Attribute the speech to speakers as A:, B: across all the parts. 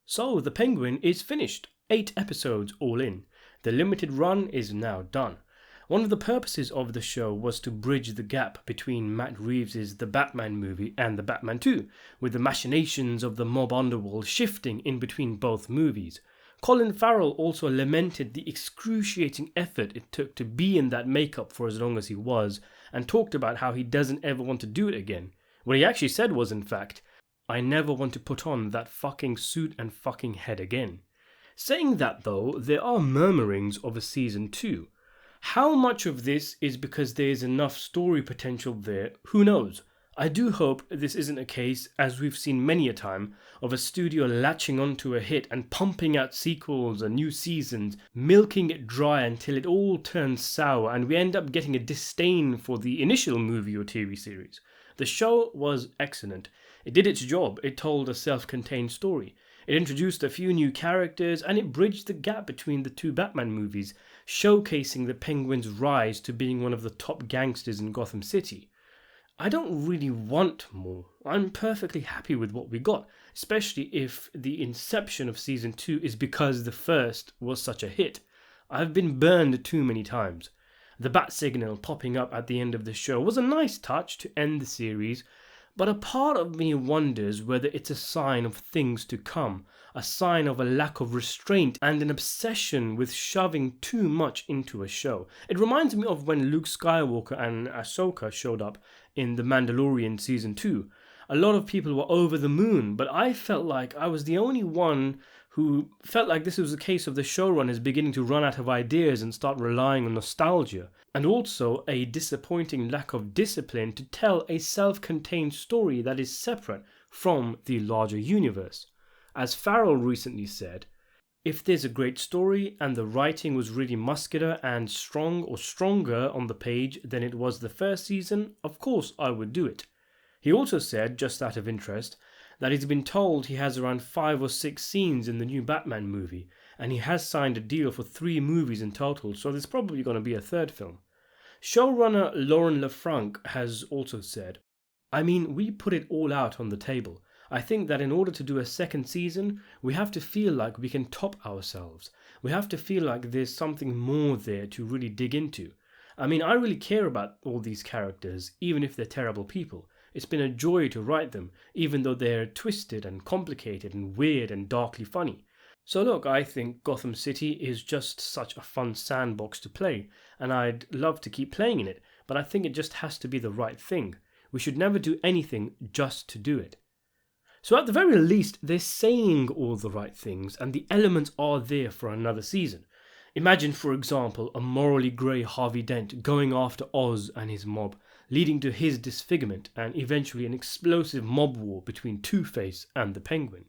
A: So the Penguin is finished. 8 episodes all in. The limited run is now done. One of the purposes of the show was to bridge the gap between Matt Reeves' The Batman movie and The Batman 2, with the machinations of the mob underworld shifting in between both movies. Colin Farrell also lamented the excruciating effort it took to be in that makeup for as long as he was, and talked about how he doesn't ever want to do it again. What he actually said was, in fact, "I never want to put on that fucking suit and fucking head again." Saying that though, there are murmurings of a season 2. How much of this is because there is enough story potential there, who knows? I do hope this isn't a case, as we've seen many a time, of a studio latching onto a hit and pumping out sequels and new seasons, milking it dry until it all turns sour and we end up getting a disdain for the initial movie or TV series. The show was excellent. It did its job. It told a self-contained story. It introduced a few new characters and it bridged the gap between the 2 Batman movies, showcasing the Penguin's rise to being one of the top gangsters in Gotham City. I don't really want more. I'm perfectly happy with what we got, especially if the inception of season 2 is because the first was such a hit. I've been burned too many times. The bat signal popping up at the end of the show was a nice touch to end the series, but a part of me wonders whether it's a sign of things to come, a sign of a lack of restraint and an obsession with shoving too much into a show. It reminds me of when Luke Skywalker and Ahsoka showed up in The Mandalorian Season 2. A lot of people were over the moon, but I felt like I was the only one who felt like this was a case of the showrunners beginning to run out of ideas and start relying on nostalgia, and also a disappointing lack of discipline to tell a self-contained story that is separate from the larger universe. As Farrell recently said, "If there's a great story and the writing was really muscular and strong or stronger on the page than it was the first season, of course I would do it." He also said, just out of interest, that he's been told he has around 5 or 6 scenes in the new Batman movie, and he has signed a deal for 3 movies in total, so there's probably going to be a 3rd film. Showrunner Lauren LaFranc has also said, "I mean, we put it all out on the table. I think that in order to do a 2nd season, we have to feel like we can top ourselves. We have to feel like there's something more there to really dig into. I mean, I really care about all these characters, even if they're terrible people. It's been a joy to write them, even though they're twisted and complicated and weird and darkly funny. So look, I think Gotham City is just such a fun sandbox to play, and I'd love to keep playing in it, but I think it just has to be the right thing. We should never do anything just to do it." So at the very least, they're saying all the right things, and the elements are there for another season. Imagine, for example, a morally grey Harvey Dent going after Oz and his mob, leading to his disfigurement and eventually an explosive mob war between Two-Face and the Penguin.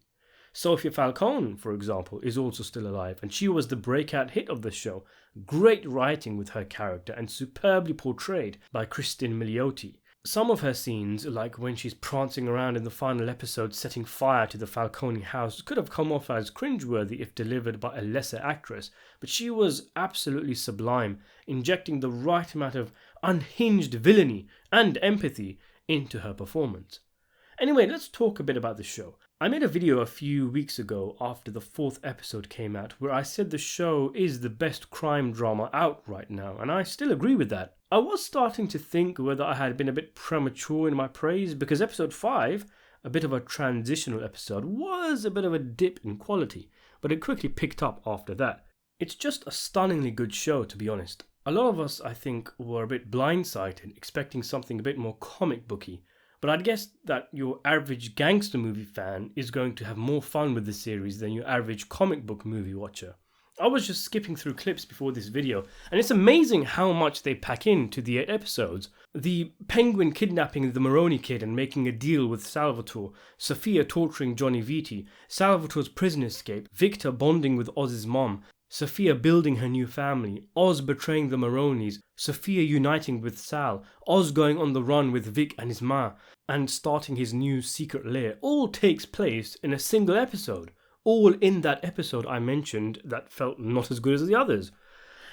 A: Sofia Falcone, for example, is also still alive, and she was the breakout hit of the show. Great writing with her character and superbly portrayed by Kristen Milioti. Some of her scenes, like when she's prancing around in the final episode setting fire to the Falcone house, could have come off as cringeworthy if delivered by a lesser actress, but she was absolutely sublime, injecting the right amount of unhinged villainy and empathy into her performance. Anyway, let's talk a bit about the show. I made a video a few weeks ago after the 4th episode came out where I said the show is the best crime drama out right now, and I still agree with that. I was starting to think whether I had been a bit premature in my praise because episode 5, a bit of a transitional episode, was a bit of a dip in quality, but it quickly picked up after that. It's just a stunningly good show, to be honest. A lot of us, I think, were a bit blindsided, expecting something a bit more comic booky. But I'd guess that your average gangster movie fan is going to have more fun with the series than your average comic book movie watcher. I was just skipping through clips before this video, and it's amazing how much they pack into the 8 episodes. The Penguin kidnapping the Maroni kid and making a deal with Salvatore, Sofia torturing Johnny Vitti, Salvatore's prison escape, Victor bonding with Oz's mom, Sofia building her new family, Oz betraying the Maronis, Sofia uniting with Sal, Oz going on the run with Vic and his ma, and starting his new secret lair, all takes place in a single episode. All in that episode I mentioned that felt not as good as the others.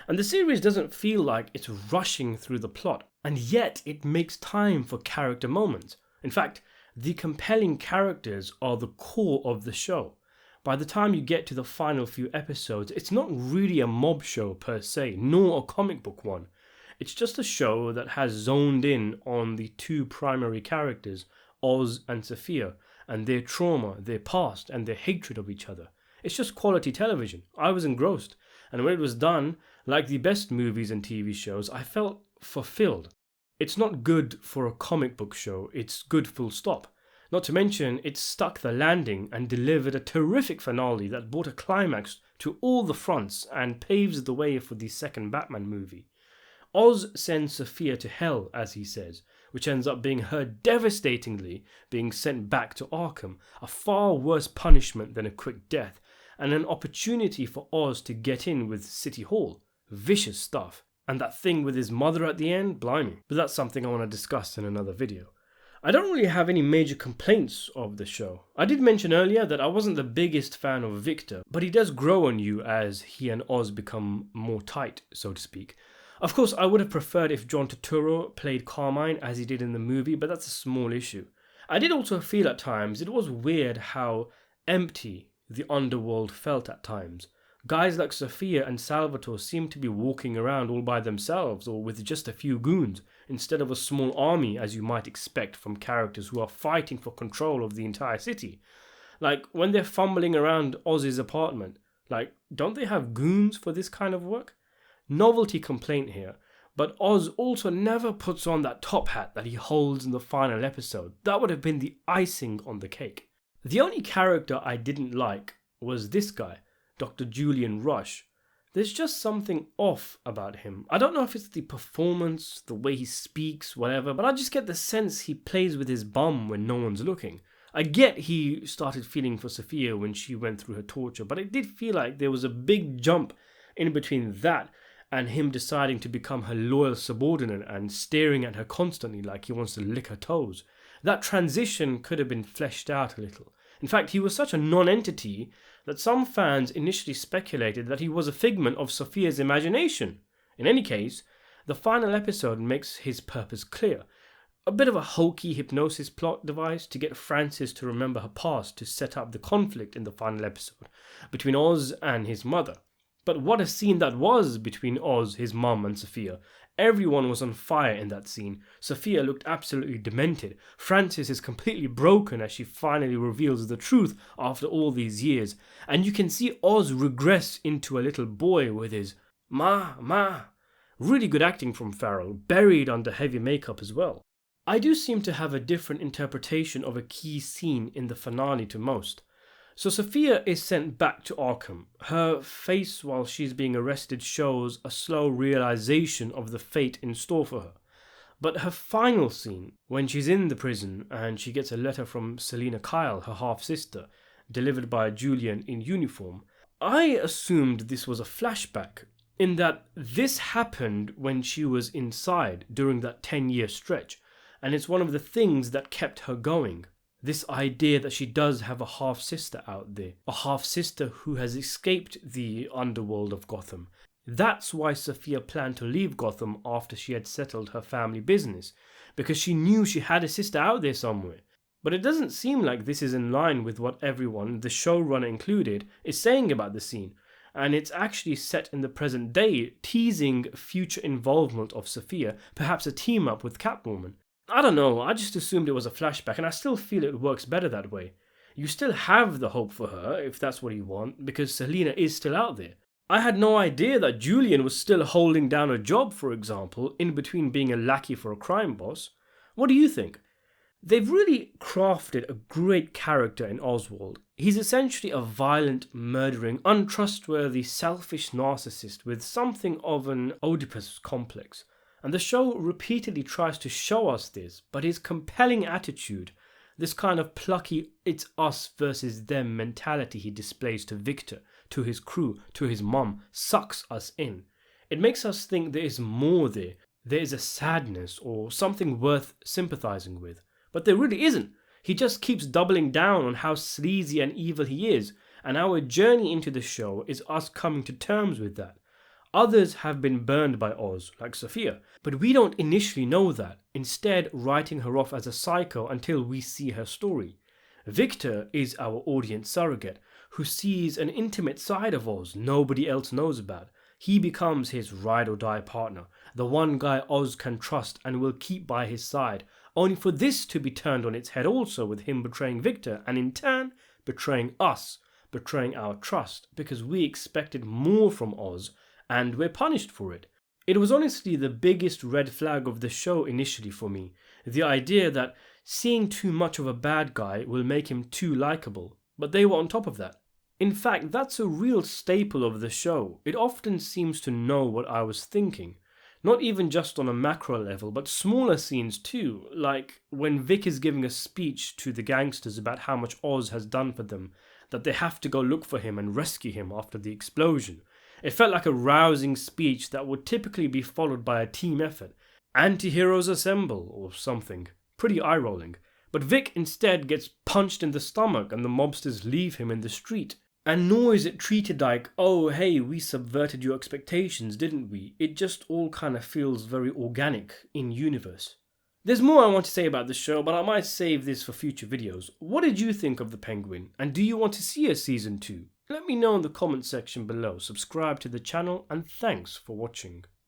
A: And the series doesn't feel like it's rushing through the plot, and yet it makes time for character moments. In fact, The compelling characters are the core of the show. By the time you get to the final few episodes, it's not really a mob show per se, nor a comic book one. It's just a show that has zoned in on the two primary characters, Oz and Sofia, and their trauma, their past, and their hatred of each other. It's just quality television. I was engrossed, and when it was done, like the best movies and TV shows, I felt fulfilled. It's not good for a comic book show, it's good full stop. Not to mention, it stuck the landing and delivered a terrific finale that brought a climax to all the fronts and paves the way for the second Batman movie. Oz sends Sofia to hell, as he says, which ends up being her devastatingly being sent back to Arkham, a far worse punishment than a quick death, and an opportunity for Oz to get in with City Hall. Vicious stuff. And that thing with his mother at the end, blimey. But that's something I want to discuss in another video. I don't really have any major complaints of the show. I did mention earlier that I wasn't the biggest fan of Victor, but he does grow on you as he and Oz become more tight, so to speak. Of course, I would have preferred if John Turturro played Carmine as he did in the movie, but that's a small issue. I did also feel at times it was weird how empty the underworld felt at times. Guys like Sofia and Salvatore seemed to be walking around all by themselves or with just a few goons, instead of a small army as you might expect from characters who are fighting for control of the entire city. Like, when they're fumbling around Oz's apartment, don't they have goons for this kind of work? Novelty complaint here, but Oz also never puts on that top hat that he holds in the final episode. That would have been the icing on the cake. The only character I didn't like was this guy, Dr. Julian Rush. There's just something off about him. I don't know if it's the performance, the way he speaks, whatever, but I just get the sense he plays with his bum when no one's looking. I get he started feeling for Sofia when she went through her torture, but it did feel like there was a big jump in between that and him deciding to become her loyal subordinate and staring at her constantly like he wants to lick her toes. That transition could have been fleshed out a little. In fact, he was such a non-entity that some fans initially speculated that he was a figment of Sofia's imagination. In any case, the final episode makes his purpose clear. A bit of a hokey hypnosis plot device to get Frances to remember her past to set up the conflict in the final episode between Oz and his mother. But what a scene that was between Oz, his mum, and Sofia. Everyone was on fire in that scene. Sofia looked absolutely demented. Frances is completely broken as she finally reveals the truth after all these years. And you can see Oz regress into a little boy with his ma. Really good acting from Farrell, buried under heavy makeup as well. I do seem to have a different interpretation of a key scene in the finale to most. So Sofia is sent back to Arkham. Her face while she's being arrested shows a slow realization of the fate in store for her. But her final scene, when she's in the prison and she gets a letter from Selina Kyle, her half-sister, delivered by Julian in uniform, I assumed this was a flashback, in that this happened when she was inside during that 10-year stretch, and it's one of the things that kept her going. This idea that she does have a half-sister out there, a half-sister who has escaped the underworld of Gotham. That's why Sofia planned to leave Gotham after she had settled her family business, because she knew she had a sister out there somewhere. But it doesn't seem like this is in line with what everyone, the showrunner included, is saying about the scene, and it's actually set in the present day, teasing future involvement of Sofia, perhaps a team-up with Catwoman. I don't know, I just assumed it was a flashback, and I still feel it works better that way. You still have the hope for her, if that's what you want, because Selina is still out there. I had no idea that Julian was still holding down a job, for example, in between being a lackey for a crime boss. What do you think? They've really crafted a great character in Oswald. He's essentially a violent, murdering, untrustworthy, selfish narcissist with something of an Oedipus complex. And the show repeatedly tries to show us this, but his compelling attitude, this kind of plucky it's us versus them mentality he displays to Victor, to his crew, to his mum, sucks us in. It makes us think there is more there. There is a sadness or something worth sympathizing with. But there really isn't. He just keeps doubling down on how sleazy and evil he is, and our journey into the show is us coming to terms with that. Others have been burned by Oz, like Sofia, but we don't initially know that, instead writing her off as a psycho until we see her story. Victor is our audience surrogate, who sees an intimate side of Oz nobody else knows about. He becomes his ride-or-die partner, the one guy Oz can trust and will keep by his side, only for this to be turned on its head also with him betraying Victor and in turn betraying us, betraying our trust because we expected more from Oz and we're punished for it. It was honestly the biggest red flag of the show initially for me, the idea that seeing too much of a bad guy will make him too likable, but they were on top of that. In fact, that's a real staple of the show. It often seems to know what I was thinking. Not even just on a macro level, but smaller scenes too, like when Vic is giving a speech to the gangsters about how much Oz has done for them, that they have to go look for him and rescue him after the explosion. It felt like a rousing speech that would typically be followed by a team effort. Anti-heroes assemble, or something. Pretty eye-rolling. But Vic instead gets punched in the stomach and the mobsters leave him in the street. And nor is it treated like, oh hey, we subverted your expectations, didn't we? It just all kind of feels very organic in universe. There's more I want to say about the show, but I might save this for future videos. What did you think of The Penguin? And do you want to see a season 2? Let me know in the comment section below. Subscribe to the channel and thanks for watching.